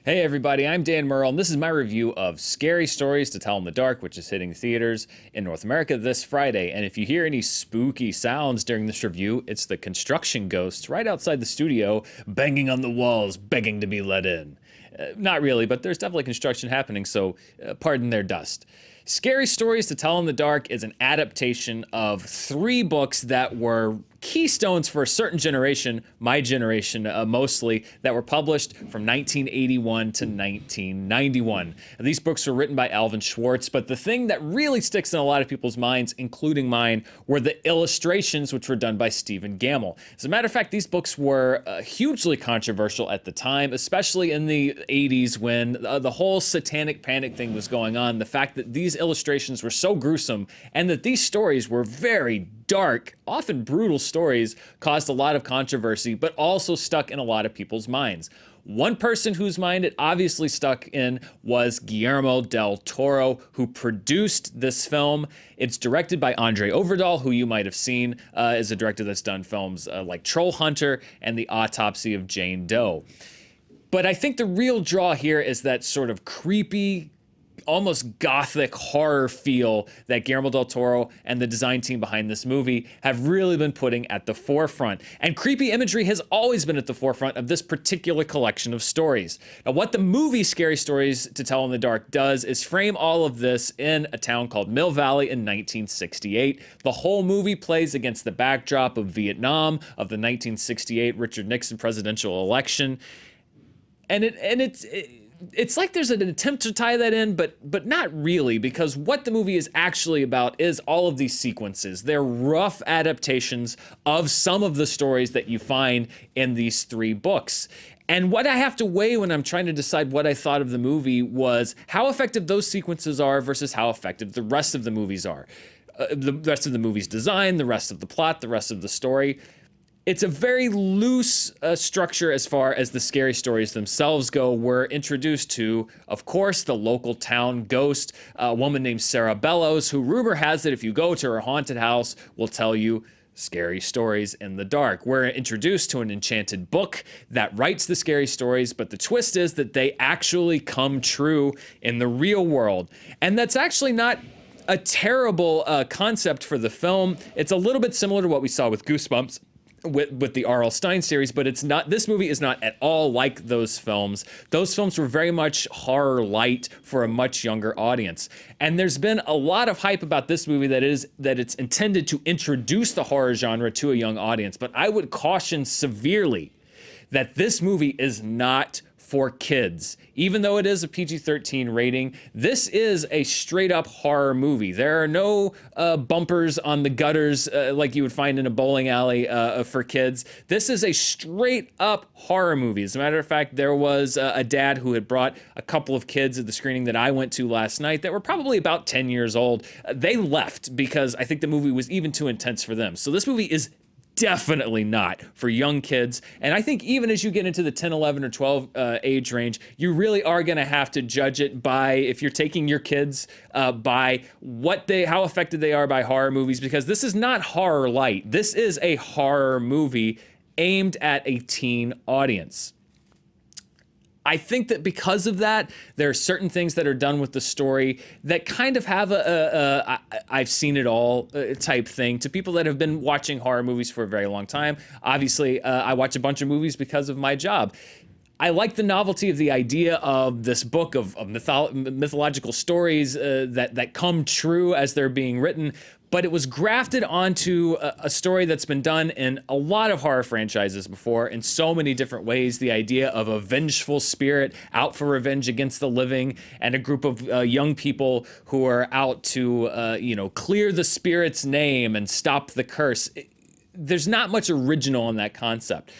Hey everybody, I'm Dan Merle, and this is my review of Scary Stories to Tell in the Dark, which is hitting theaters in North America this Friday. And if you hear any spooky sounds during this review, it's the construction ghosts right outside the studio banging on the walls, begging to be let in. Not really, but there's definitely construction happening, so pardon their dust. Scary Stories to Tell in the Dark is an adaptation of 3 books that were keystones for a certain generation, my generation mostly, that were published from 1981 to 1991. And these books were written by Alvin Schwartz, but the thing that really sticks in a lot of people's minds, including mine, were the illustrations, which were done by Stephen Gammell. As a matter of fact, these books were hugely controversial at the time, especially in the 80s when the whole satanic panic thing was going on. The fact that these illustrations were so gruesome and that these stories were very dark, often brutal stories, caused a lot of controversy, but also stuck in a lot of people's minds. One person whose mind it obviously stuck in was Guillermo del Toro, who produced this film. It's directed by André Øvredal, who you might have seen is a director that's done films like Troll Hunter and The Autopsy of Jane Doe. But I think the real draw here is that sort of creepy, almost gothic horror feel that Guillermo del Toro and the design team behind this movie have really been putting at the forefront. And creepy imagery has always been at the forefront of this particular collection of stories. Now, what the movie Scary Stories to Tell in the Dark does is frame all of this in a town called Mill Valley in 1968. The whole movie plays against the backdrop of Vietnam, of the 1968 Richard Nixon presidential election. And it's like there's an attempt to tie that in, but not really, because what the movie is actually about is all of these sequences. They're rough adaptations of some of the stories that you find in these 3 books. And what I have to weigh when I'm trying to decide what I thought of the movie was how effective those sequences are versus how effective the rest of the movies are. The rest of the movie's design, the rest of the plot, the rest of the story. It's a very loose structure as far as the scary stories themselves go. We're introduced to, of course, the local town ghost, a woman named Sarah Bellows, who rumor has it if you go to her haunted house will tell you scary stories in the dark. We're introduced to an enchanted book that writes the scary stories, but the twist is that they actually come true in the real world. And that's actually not a terrible concept for the film. It's a little bit similar to what we saw with Goosebumps, with the R.L. Stine series, but it's not. This movie is not at all like those films. Those films were very much horror light for a much younger audience. And there's been a lot of hype about this movie that it's intended to introduce the horror genre to a young audience. But I would caution severely that this movie is not for kids. Even though it is a PG-13 rating, this is a straight-up horror movie. There are no bumpers on the gutters like you would find in a bowling alley for kids. This is a straight-up horror movie. As a matter of fact, there was a dad who had brought a couple of kids at the screening that I went to last night that were probably about 10 years old. They left because I think the movie was even too intense for them. So this movie is definitely not for young kids. And I think even as you get into the 10, 11, or 12 age range, you really are going to have to judge it by, if you're taking your kids, by how affected they are by horror movies, because this is not horror light. This is a horror movie aimed at a teen audience. I think that because of that, there are certain things that are done with the story that kind of have I've seen it all type thing to people that have been watching horror movies for a very long time. Obviously, I watch a bunch of movies because of my job. I like the novelty of the idea of this book of mythological stories that come true as they're being written, but it was grafted onto a story that's been done in a lot of horror franchises before in so many different ways. The idea of a vengeful spirit out for revenge against the living, and a group of young people who are out to clear the spirit's name and stop the curse. There's not much original in that concept.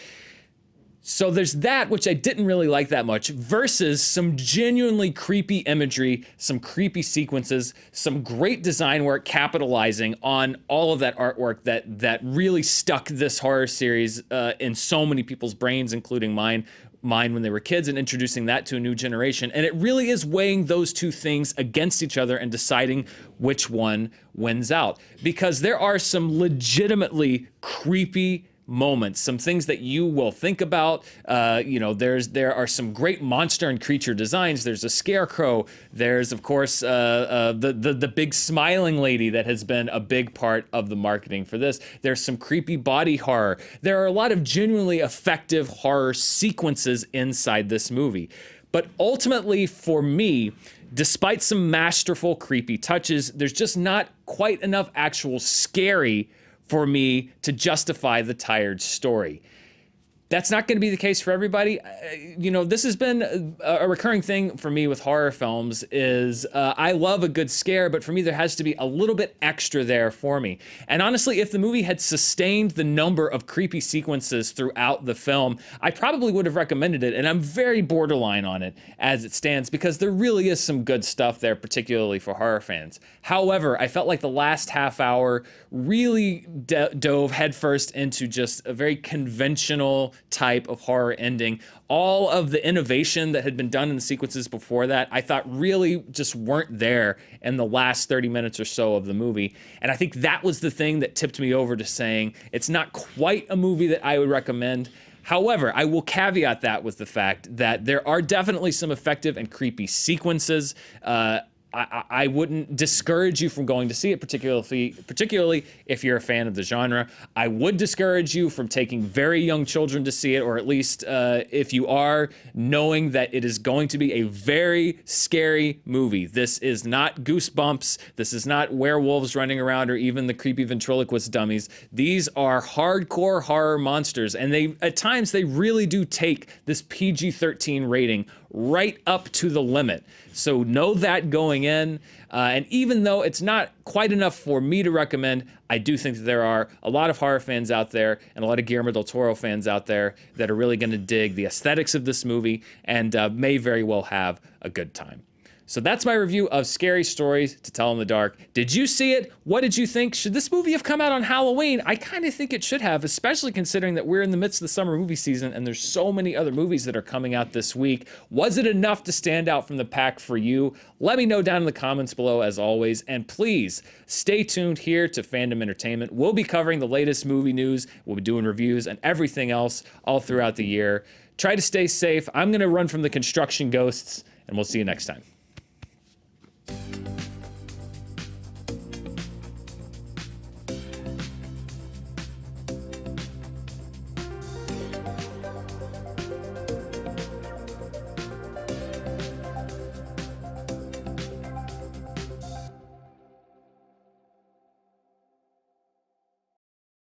So there's that, which I didn't really like that much, versus some genuinely creepy imagery, some creepy sequences, some great design work capitalizing on all of that artwork that really stuck this horror series in so many people's brains, including mine when they were kids, and introducing that to a new generation. And it really is weighing those two things against each other and deciding which one wins out. Because there are some legitimately creepy moments, some things that you will think about. There are some great monster and creature designs. There's a scarecrow. There's, of course, the big smiling lady that has been a big part of the marketing for this. There's some creepy body horror. There are a lot of genuinely effective horror sequences inside this movie. But ultimately, for me, despite some masterful creepy touches, there's just not quite enough actual scary for me to justify the tired story. That's not going to be the case for everybody. This has been a recurring thing for me with horror films is I love a good scare, but for me, there has to be a little bit extra there for me. And honestly, if the movie had sustained the number of creepy sequences throughout the film, I probably would have recommended it. And I'm very borderline on it as it stands because there really is some good stuff there, particularly for horror fans. However, I felt like the last half hour really dove headfirst into just a very conventional type of horror ending. All of the innovation that had been done in the sequences before that, I thought really just weren't there in the last 30 minutes or so of the movie. And I think that was the thing that tipped me over to saying it's not quite a movie that I would recommend. However, I will caveat that with the fact that there are definitely some effective and creepy sequences. I wouldn't discourage you from going to see it, particularly if you're a fan of the genre. I would discourage you from taking very young children to see it, or at least if you are, knowing that it is going to be a very scary movie. This is not Goosebumps. This is not werewolves running around or even the creepy ventriloquist dummies. These are hardcore horror monsters, and at times they really do take this PG-13 rating right up to the limit. So know that going in. And even though it's not quite enough for me to recommend, I do think that there are a lot of horror fans out there and a lot of Guillermo del Toro fans out there that are really going to dig the aesthetics of this movie and may very well have a good time. So that's my review of Scary Stories to Tell in the Dark. Did you see it? What did you think? Should this movie have come out on Halloween? I kind of think it should have, especially considering that we're in the midst of the summer movie season and there's so many other movies that are coming out this week. Was it enough to stand out from the pack for you? Let me know down in the comments below as always. And please stay tuned here to Fandom Entertainment. We'll be covering the latest movie news. We'll be doing reviews and everything else all throughout the year. Try to stay safe. I'm going to run from the construction ghosts and we'll see you next time.